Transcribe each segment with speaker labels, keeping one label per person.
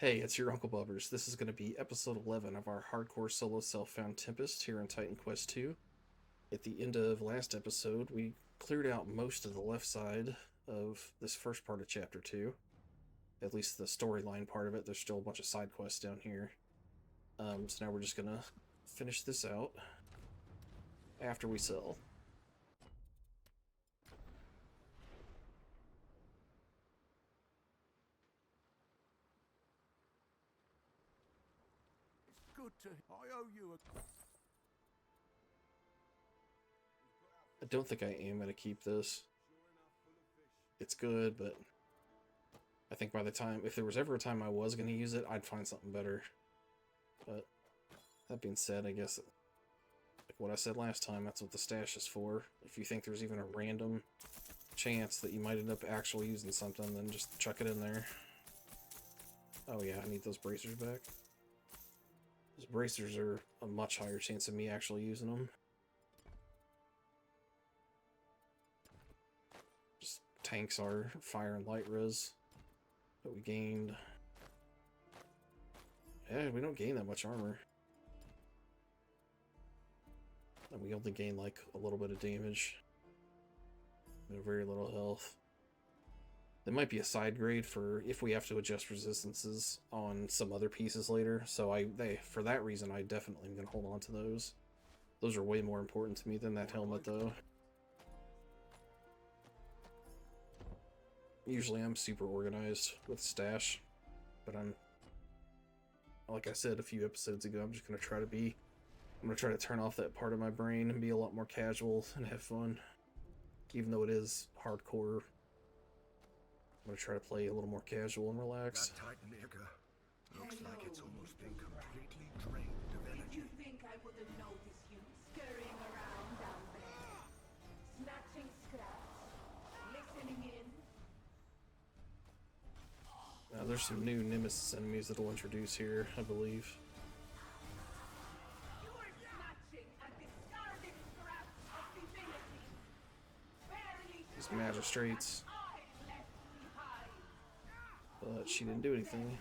Speaker 1: Hey, it's your Uncle Bubbers. This is going to be episode 11 of our hardcore solo self-found Tempest here in Titan Quest 2. At the end of last episode, we cleared out most of the left side of this first part of chapter 2. At least the storyline part of it. There's still a bunch of side quests down here. So now we're just going to finish this out after we sell.
Speaker 2: Good to. I owe you a.
Speaker 1: I don't think I am going to keep this. It's good, but I think by the time, if there was ever a time I was going to use it, I'd find something better. But that being said, I guess like what I said last time, that's what the stash is for. If you think there's even a random chance that you might end up actually using something, then just chuck it in there. Oh yeah, I need those bracers back. Those bracers are a much higher chance of me actually using them. Just tanks are fire and light res. But we gained... Yeah, we don't gain that much armor. And we only gain like a little bit of damage. And very little health. There might be a side grade for if we have to adjust resistances on some other pieces later. So for that reason, I definitely am going to hold on to those. Those are way more important to me than that helmet, though. Usually I'm super organized with stash, but like I said a few episodes ago, I'm just going to try to turn off that part of my brain and be a lot more casual and have fun. Even though it is hardcore, I'm going to try to play a little more casual and relaxed.
Speaker 2: That Titan Eager looks like it's almost been completely drained of energy.
Speaker 3: Did you think I wouldn't notice you scurrying around down there? Snatching scraps? Listening in?
Speaker 1: Now, there's some new Nemesis enemies that will introduce here, I believe.
Speaker 3: You are snatching and discarding scraps of divinity. Barely
Speaker 1: These magistrates.
Speaker 3: I left behind.
Speaker 1: But she didn't do anything.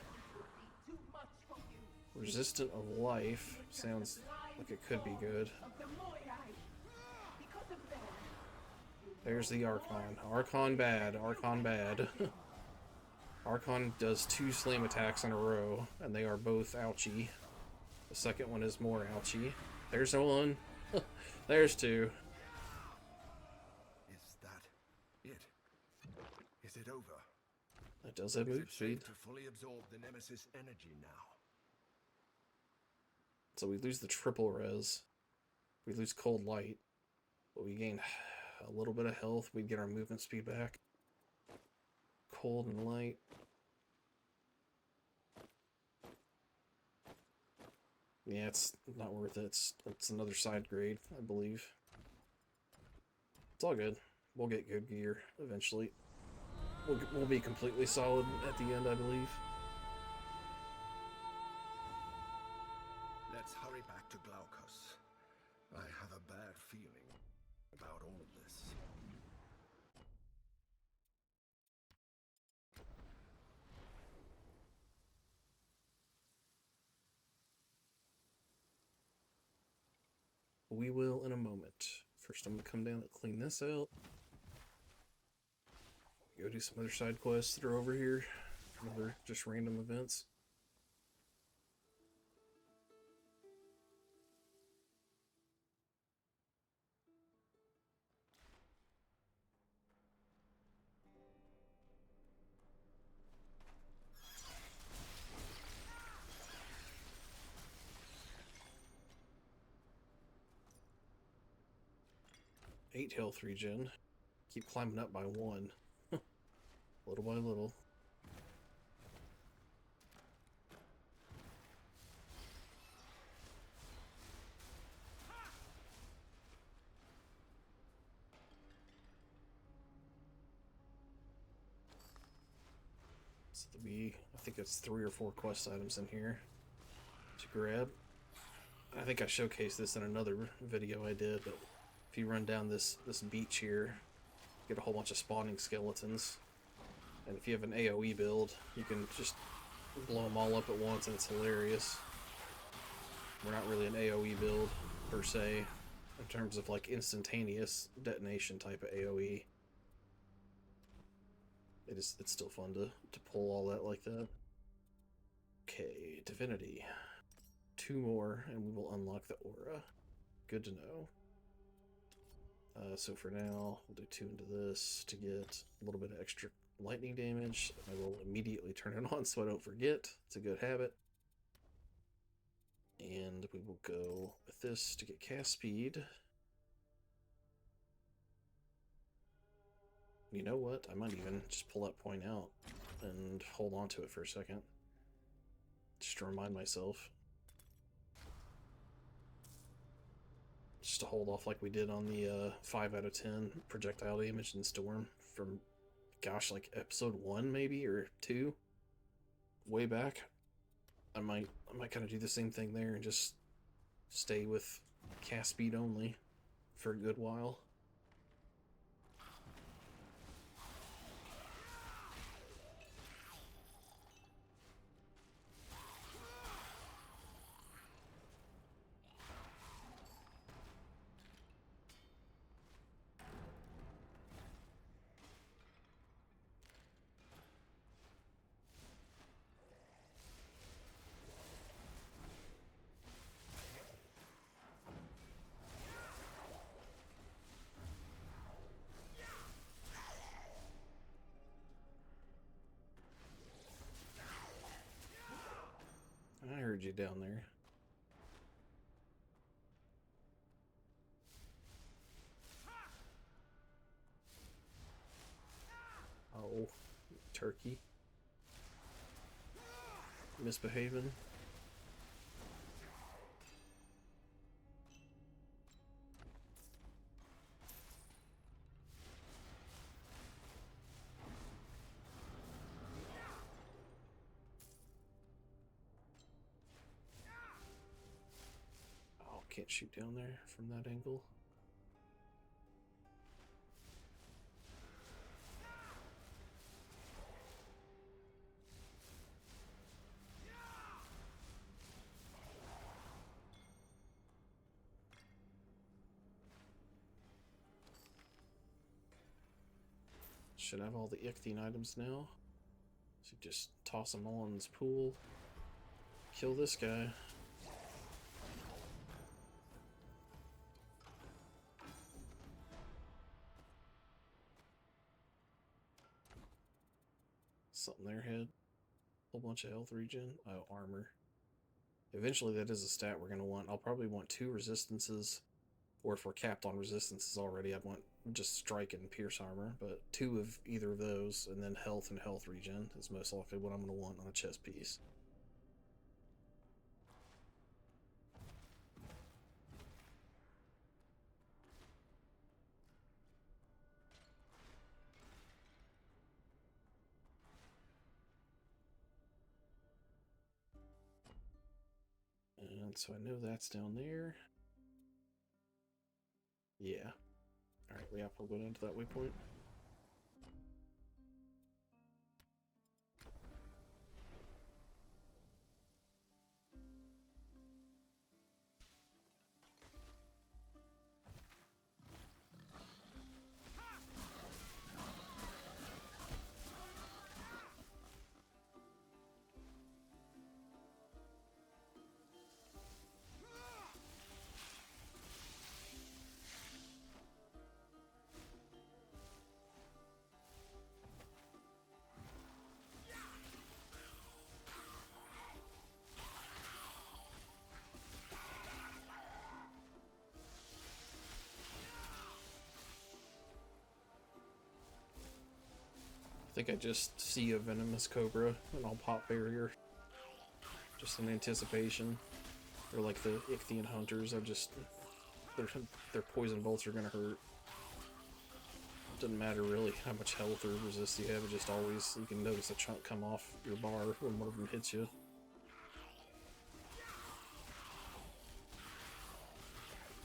Speaker 3: Too much for you.
Speaker 1: Resistant of life sounds like it could be good.
Speaker 3: Of the Moirai. Because of them.
Speaker 1: There's the Archon. Archon bad. Archon bad. Archon does 2 slam attacks in a row, and they are both ouchie. The second one is more ouchie. There's one. There's 2.
Speaker 2: Is that it? Is it over?
Speaker 1: That does have
Speaker 2: Is
Speaker 1: move
Speaker 2: it
Speaker 1: speed.
Speaker 2: safe to fully absorb the Nemesis energy now?
Speaker 1: So we lose the triple res. We lose cold light. But we gain a little bit of health. We get our movement speed back. Cold and light. Yeah, it's not worth it. It's another side grade, I believe. It's all good. We'll get good gear eventually. We'll be completely solid at the end, I believe.
Speaker 2: Let's hurry back to Glaucus. I have a bad feeling about all this.
Speaker 1: We will in a moment. First, I'm going to come down and clean this out. Go do some other side quests that are over here. Other just random events. Eight health regen. Keep climbing up by 1. Little by little. So I think it's 3 or 4 quest items in here to grab. I think I showcased this in another video I did, but if you run down this beach here, you get a whole bunch of spawning skeletons. And if you have an AoE build, you can just blow them all up at once, and it's hilarious. We're not really an AoE build, per se, in terms of like instantaneous detonation type of AoE. It's still fun to pull all that like that. Okay, Divinity. 2 more, and we will unlock the aura. Good to know. So for now, we'll do 2 into this to get a little bit of extra lightning damage. I will immediately turn it on so I don't forget. It's a good habit. And we will go with this to get cast speed. You know what? I might even just pull that point out and hold on to it for a second. Just to remind myself. Just to hold off like we did on the 5 out of 10 projectile damage in Storm from, gosh, like episode 1 maybe, or 2? Way back. I might kind of do the same thing there and just stay with cast speed only for a good while. I heard you down there. Oh, turkey. Misbehaving. Oh, can't shoot down there from that angle. Should have all the Ichthine items now. So just toss them all in this pool. Kill this guy. Something there, head. Whole bunch of health regen. Oh, armor. Eventually that is a stat we're going to want. I'll probably want 2 resistances. Or if we're capped on resistances already, I'd want just strike and pierce armor. But 2 of either of those, and then health and health regen is most likely what I'm going to want on a chest piece. And so I know that's down there. Yeah. Alright, yeah, we'll go down to that waypoint. I think I just see a venomous cobra and I'll pop barrier. Just in anticipation. They're like the Ichthyan hunters. Their poison bolts are gonna hurt. Doesn't matter really how much health or resist you have, it just always, you can notice a chunk come off your bar when one of them hits you.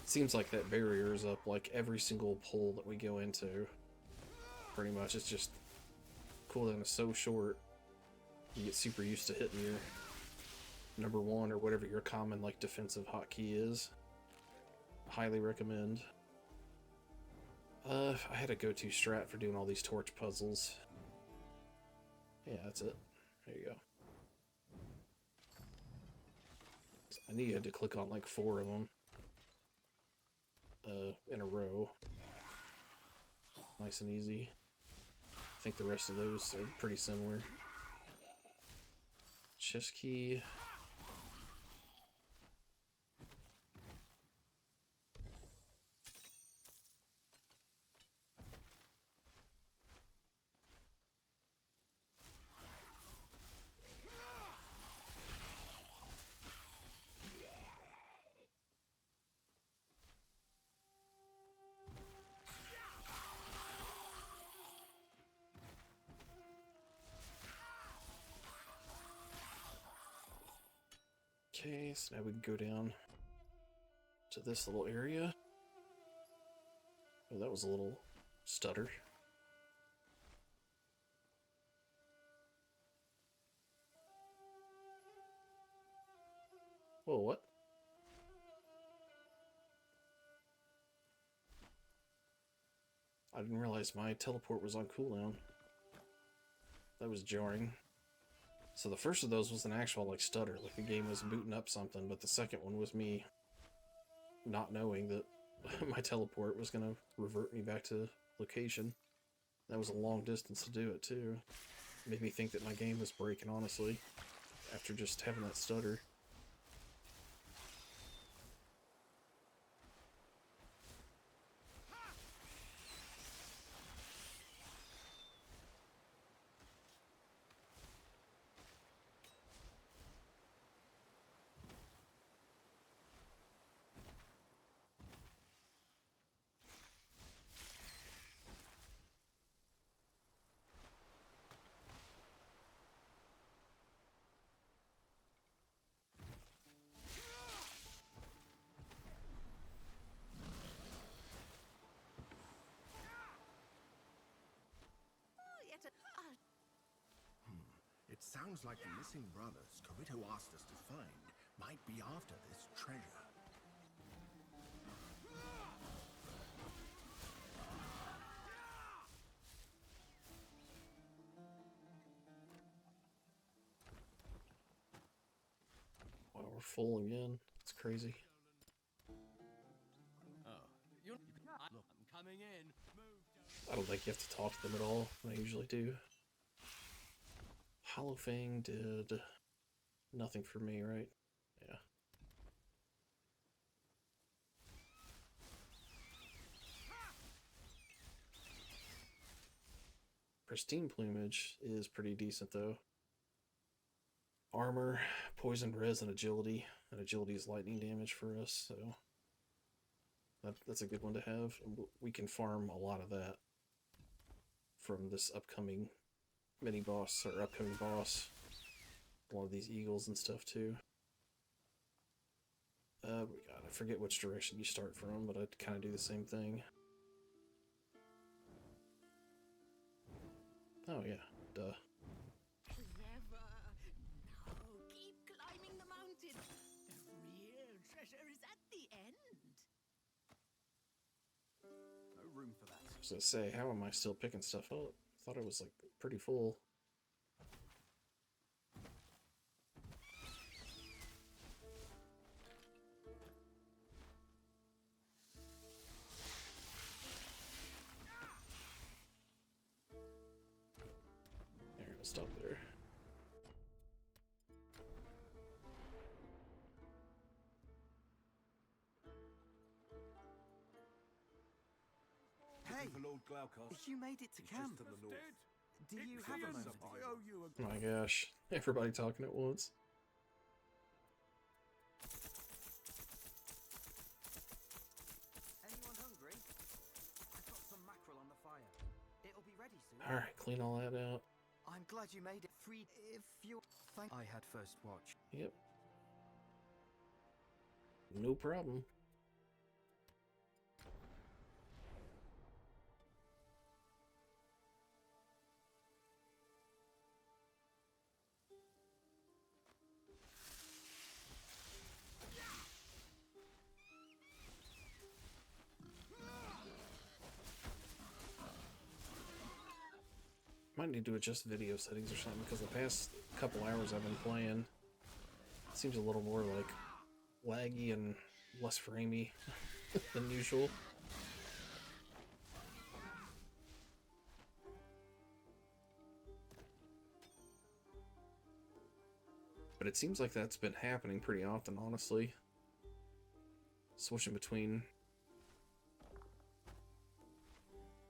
Speaker 1: It seems like that barrier is up like every single pull that we go into. Pretty much, it's just, cooldown is so short. You get super used to hitting your number one or whatever your common like defensive hotkey is. Highly recommend. I had a go-to strat for doing all these torch puzzles. Yeah, that's it. There you go. I knew you had to click on like 4 of them in a row. Nice and easy. I think the rest of those are pretty similar. Chest key. Okay, so now we can go down to this little area. Oh, that was a little stutter. Whoa, what? I didn't realize my teleport was on cooldown. That was jarring. So the first of those was an actual like stutter, like the game was booting up something, but the second one was me not knowing that my teleport was gonna revert me back to location. That was a long distance to do it too. Made me think that my game was breaking, honestly, after just having that stutter.
Speaker 2: It sounds like the missing brothers Kirito asked us to find might be after this treasure.
Speaker 1: Wow, we're full again. It's crazy.
Speaker 4: Look, I'm coming in.
Speaker 1: I don't think you have to talk to them at all. I usually do. Hollow Fang did nothing for me, right? Yeah. Pristine Plumage is pretty decent though. Armor, poison res, and agility. And agility is lightning damage for us, so that's a good one to have. And we can farm a lot of that from this upcoming mini boss or upcoming boss. A lot of these eagles and stuff too. I forget which direction you start from, but I'd kind of do the same thing. Oh yeah, duh.
Speaker 3: Clever. Now keep climbing the mountain. The real treasure is at the end.
Speaker 4: No room for that.
Speaker 1: I was gonna say, how am I still picking stuff up? I thought it was like pretty full. There, I'll stop there.
Speaker 5: Hey,
Speaker 4: For Lord Glaukos.
Speaker 5: you made it to camp.
Speaker 4: Just to the north.
Speaker 5: Do you have a moment?
Speaker 4: I owe you a
Speaker 1: Oh my gosh, everybody talking at once.
Speaker 5: Anyone hungry? I've got some mackerel on the fire. It'll be ready soon.
Speaker 1: Alright, clean all that out.
Speaker 5: I'm glad you made it free. If you I had first watch.
Speaker 1: Yep. No problem. might need to adjust video settings or something, because the past couple hours I've been playing, it seems a little more like laggy and less framey than usual. But it seems like that's been happening pretty often, honestly. Switching between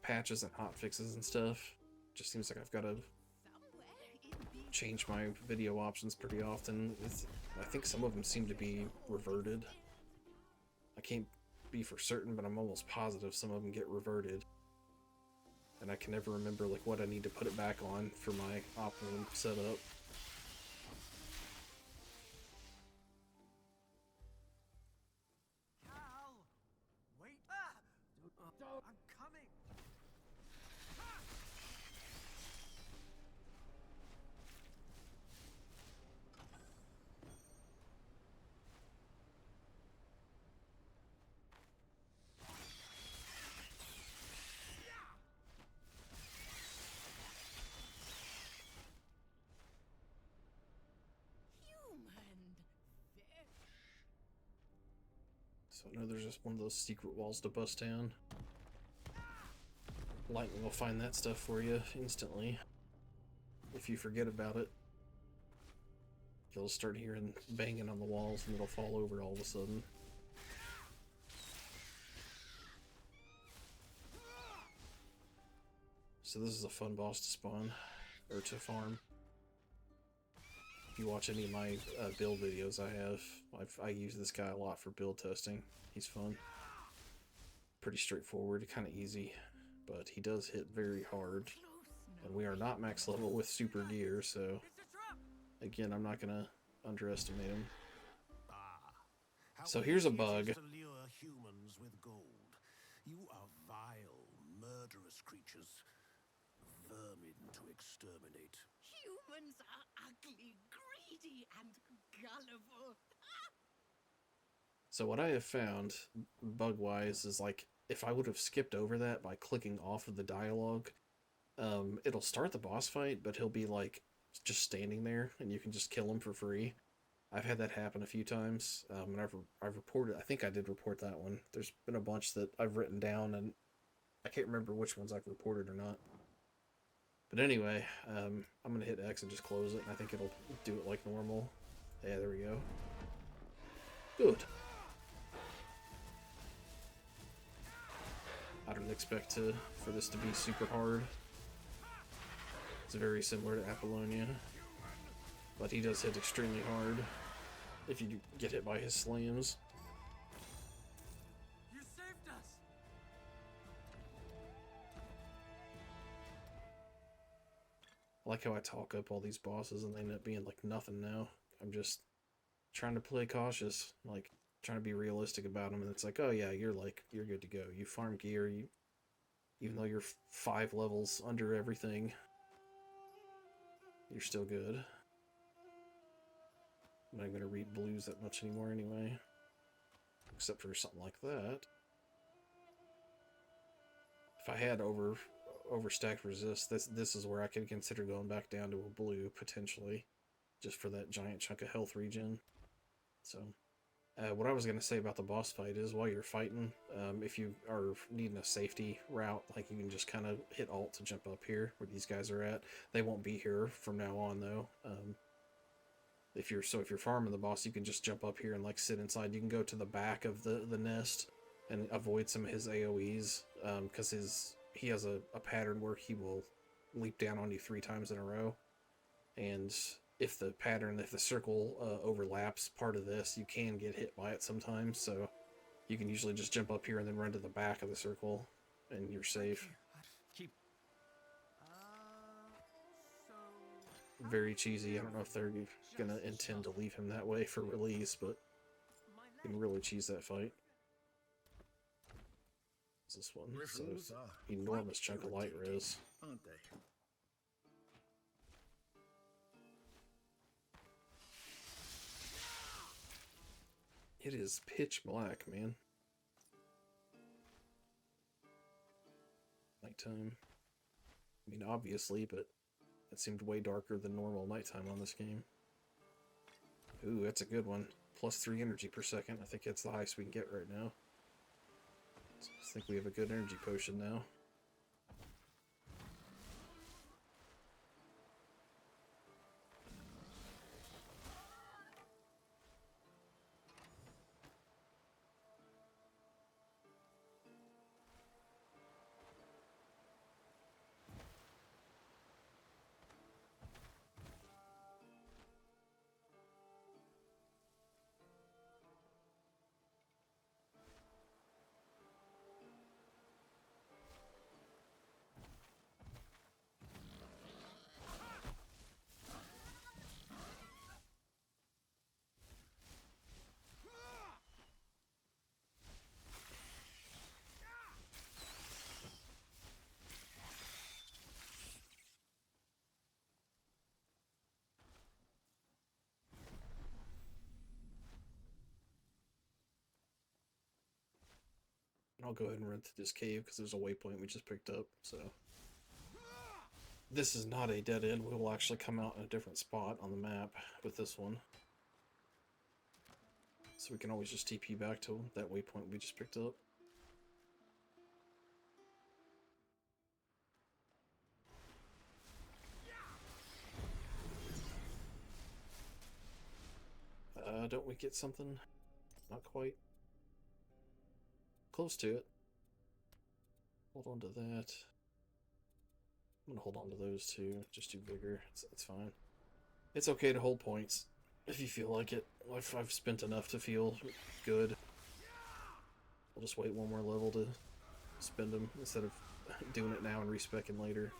Speaker 1: patches and hotfixes and stuff. Just seems like I've got to change my video options pretty often. I think some of them seem to be reverted. I can't be for certain, but I'm almost positive some of them get reverted. And I can never remember like what I need to put it back on for my optimum setup.
Speaker 5: Cal! Wait! Ah! I'm coming!
Speaker 1: So I know there's just one of those secret walls to bust down. Lightning will find that stuff for you instantly. If you forget about it, you'll start hearing banging on the walls and it'll fall over all of a sudden. So this is a fun boss to spawn, or to farm. If you watch any of my build videos I use this guy a lot for build testing. He's fun. Pretty straightforward, kind of easy, but he does hit very hard. And we are not max level with super gear, so again, I'm not gonna underestimate him. So here's a bug.
Speaker 2: To lure humans with gold. You are vile, murderous creatures. Vermin to exterminate.
Speaker 3: Humans are ugly, greedy, and gullible.
Speaker 1: So what I have found, bug-wise, is like, if I would have skipped over that by clicking off of the dialogue, it'll start the boss fight, but he'll be like, just standing there, and you can just kill him for free. I've had that happen a few times, and I've reported, I think I did report that one. There's been a bunch that I've written down, and I can't remember which ones I've reported or not. But anyway, I'm going to hit X and just close it, and I think it'll do it like normal. Yeah, there we go. Good. I don't expect for this to be super hard. It's very similar to Apollonia, but he does hit extremely hard if you get hit by his slams.
Speaker 5: You saved us!
Speaker 1: I like how I talk up all these bosses and they end up being like nothing now. I'm just trying to play cautious, like trying to be realistic about them, and it's like, oh yeah, you're good to go. You farm gear, even though you're 5 levels under everything, you're still good. I'm not gonna read blues that much anymore anyway, except for something like that. If I had overstacked resist, this is where I could consider going back down to a blue potentially, just for that giant chunk of health regen. So, what I was going to say about the boss fight is, while you're fighting, if you are needing a safety route, like you can just kind of hit Alt to jump up here where these guys are at. They won't be here from now on though. If you're farming the boss, you can just jump up here and like sit inside. You can go to the back of the nest and avoid some of his AoEs, because he has a pattern where he will leap down on you 3 times in a row, and if the circle overlaps part of this, you can get hit by it sometimes, so you can usually just jump up here and then run to the back of the circle, and you're safe.
Speaker 5: Keep. So.
Speaker 1: Very cheesy. I don't know if they're gonna intend to leave him that way for release, but you can really cheese that fight. What's this one? It's
Speaker 2: Griffins
Speaker 1: an
Speaker 2: are
Speaker 1: enormous
Speaker 2: quite
Speaker 1: chunk of light
Speaker 2: irritating,
Speaker 1: res.
Speaker 2: aren't they?
Speaker 1: It is pitch black, man. Nighttime. I mean, obviously, but It seemed way darker than normal nighttime on this game. Ooh, that's a good one. +3 energy per second. I think that's the highest we can get right now. So I think we have a good energy potion now. I'll go ahead and run through this cave because there's a waypoint we just picked up, so. This is not a dead end. We will actually come out in a different spot on the map with this one. So we can always just TP back to that waypoint we just picked up. Don't we get something? Not quite. Close to it. Hold on to that. I'm gonna hold on to those two. Just do vigor. It's fine. It's okay to hold points if you feel like it. I've spent enough to feel good. I'll just wait one more level to spend them instead of doing it now and respecing later.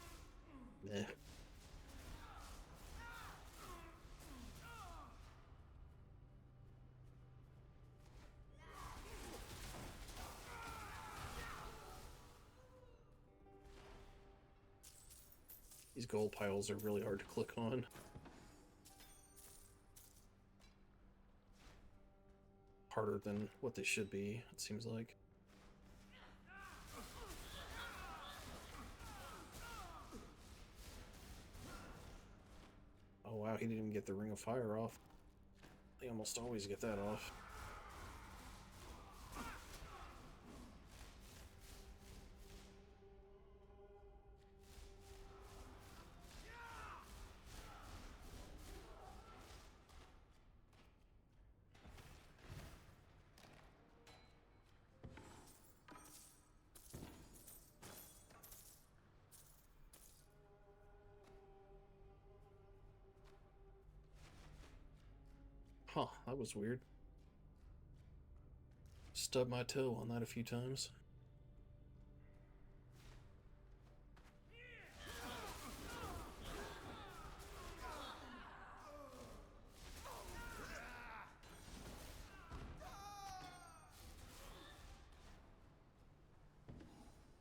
Speaker 1: Meh. These gold piles are really hard to click on. Harder than what they should be, it seems like. Oh wow, he didn't even get the Ring of Fire off. They almost always get that off. Huh, that was weird. Stubbed my toe on that a few times.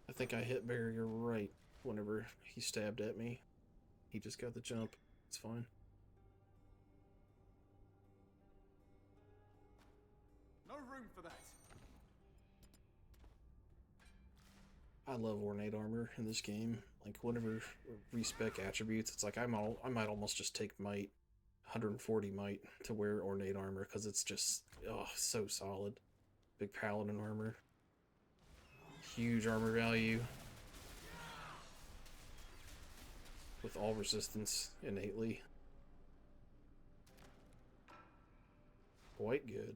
Speaker 1: I think I hit barrier right whenever he stabbed at me. He just got the jump. It's fine.
Speaker 4: No room for that.
Speaker 1: I love ornate armor in this game. Like, whenever respec attributes, it's like I might almost just take might, 140 might, to wear ornate armor because it's just, oh, so solid. Big paladin armor. Huge armor value. With all resistance innately. Quite good.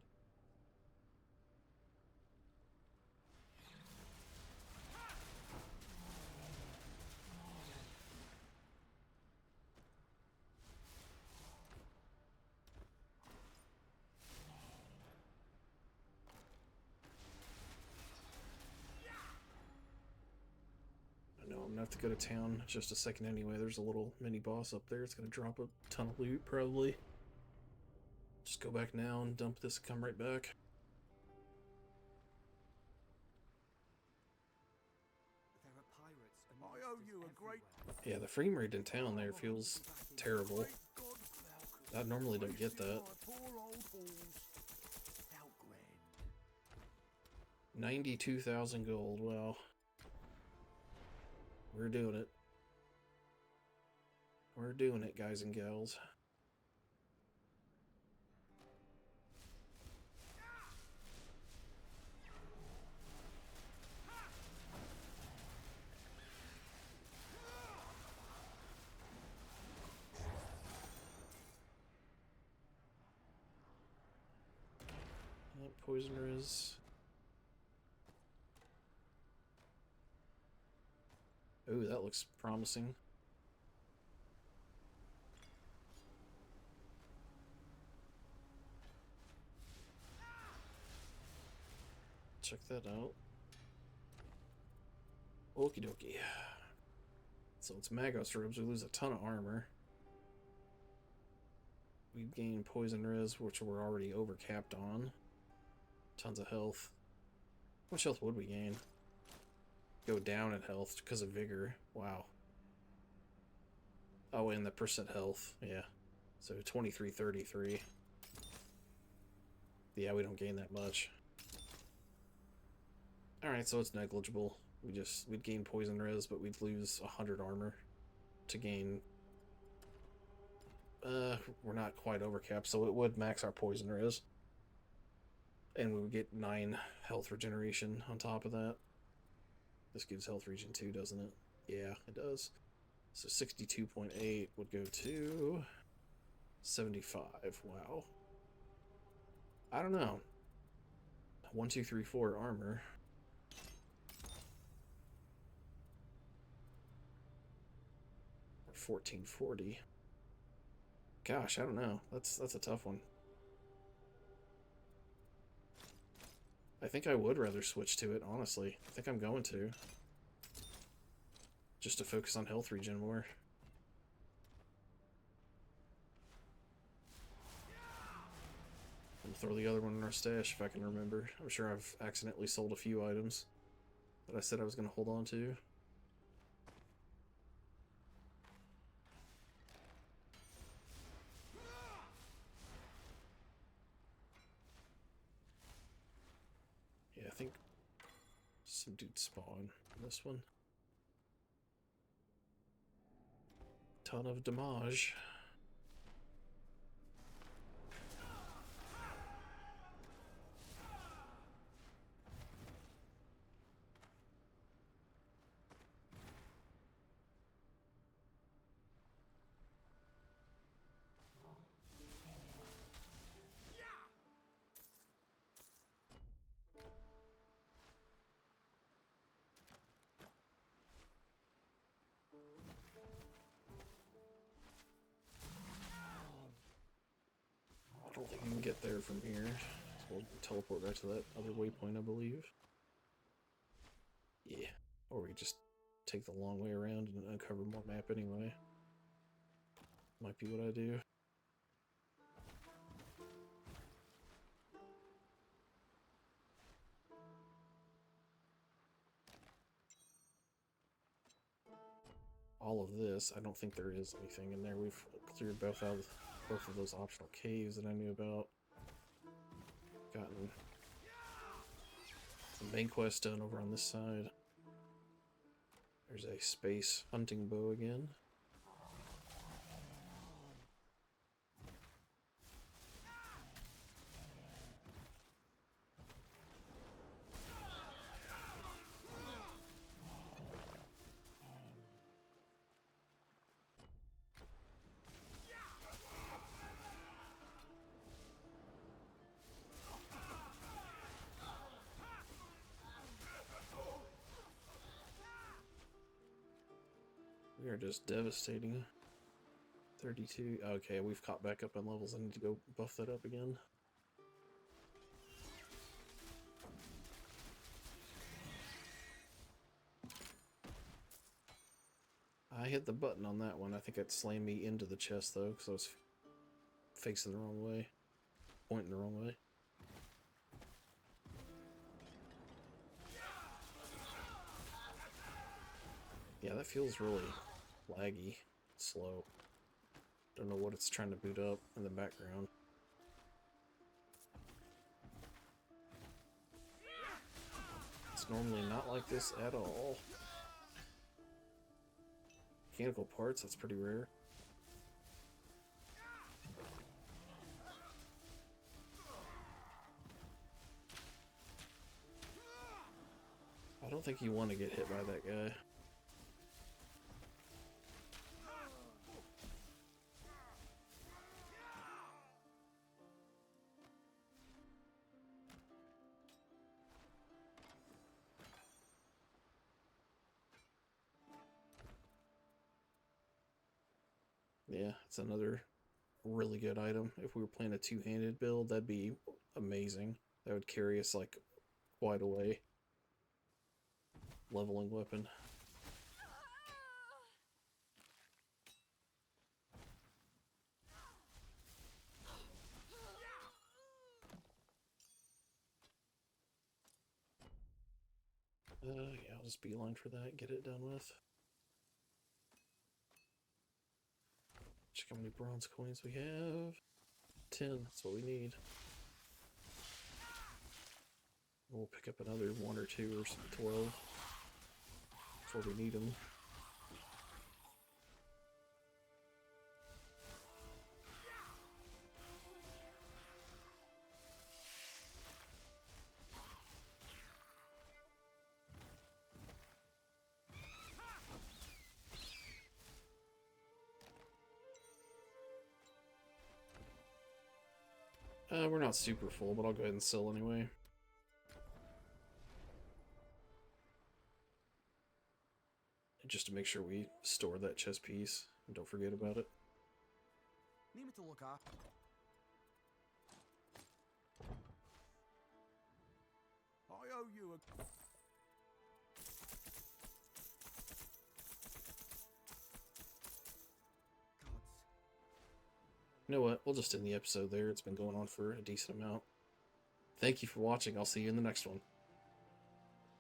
Speaker 1: I'm gonna have to go to town just a second anyway. There's a little mini boss up there. It's gonna drop a ton of loot, probably. Just go back now and dump this and come right back.
Speaker 5: There are pirates and
Speaker 2: I owe you a great...
Speaker 1: Yeah, the frame rate in town there feels terrible. I normally don't get that. 92,000 gold, wow. We're doing it. We're doing it, guys and gals. Poisoner is. Oh, that looks promising. Check that out. Okie dokie. So it's Magos robes. We lose a ton of armor. We gain poison res, which we're already overcapped on. Tons of health. How much health would we gain? Go down in health because of vigor. Wow. Oh, and the percent health. Yeah. So 2333. Yeah, we don't gain that much. Alright, so it's negligible. We'd gain poison res, but we'd lose 100 armor to gain. We're not quite overcapped, so it would max our poison res. And we would get 9 health regeneration on top of that. This gives health regen 2, doesn't it? Yeah, it does. So 62.8 would go to 75. Wow. I don't know. 1, 2, 3, 4 armor. Or 1440. Gosh, I don't know. That's a tough one. I think I would rather switch to it, honestly. I think I'm going to. Just to focus on health regen more. And throw the other one in our stash if I can remember. I'm sure I've accidentally sold a few items that I said I was going to hold on to. Yeah, I think some dudes spawn in this one. Ton of damage. I don't think we can get there from here. So we'll teleport back to that other waypoint, I believe. Yeah. Or we just take the long way around and uncover more map anyway. Might be what I do. All of this, I don't think there is anything in there. We've cleared both of those optional caves that I knew about. Gotten some main quest done over on this side. There's a space hunting bow again. We are just devastating. 32. Okay, we've caught back up on levels. I need to go buff that up again. I hit the button on that one. I think it slammed me into the chest though, because I was facing the wrong way. Pointing the wrong way. Yeah, that feels really laggy, slow. Don't know what it's trying to boot up in the background. It's normally not like this at all. Mechanical parts, that's pretty rare. don't think you want to get hit by that guy. Yeah, it's another really good item. If we were playing a two-handed build, that'd be amazing. That would carry us like quite a way. Leveling weapon. Yeah, I'll just beeline for that, get it done with. Check how many bronze coins we have. 10, that's what we need. We'll pick up another 1 or 2 or 12 before we need them. We're not super full, but I'll go ahead and sell anyway. Just to make sure we store that chess piece and don't forget about it.
Speaker 5: Need me to look up.
Speaker 2: I owe you a...
Speaker 5: Gods.
Speaker 1: You know what? We'll just end the episode there. It's been going on for a decent amount. Thank you for watching. I'll see you in the next one.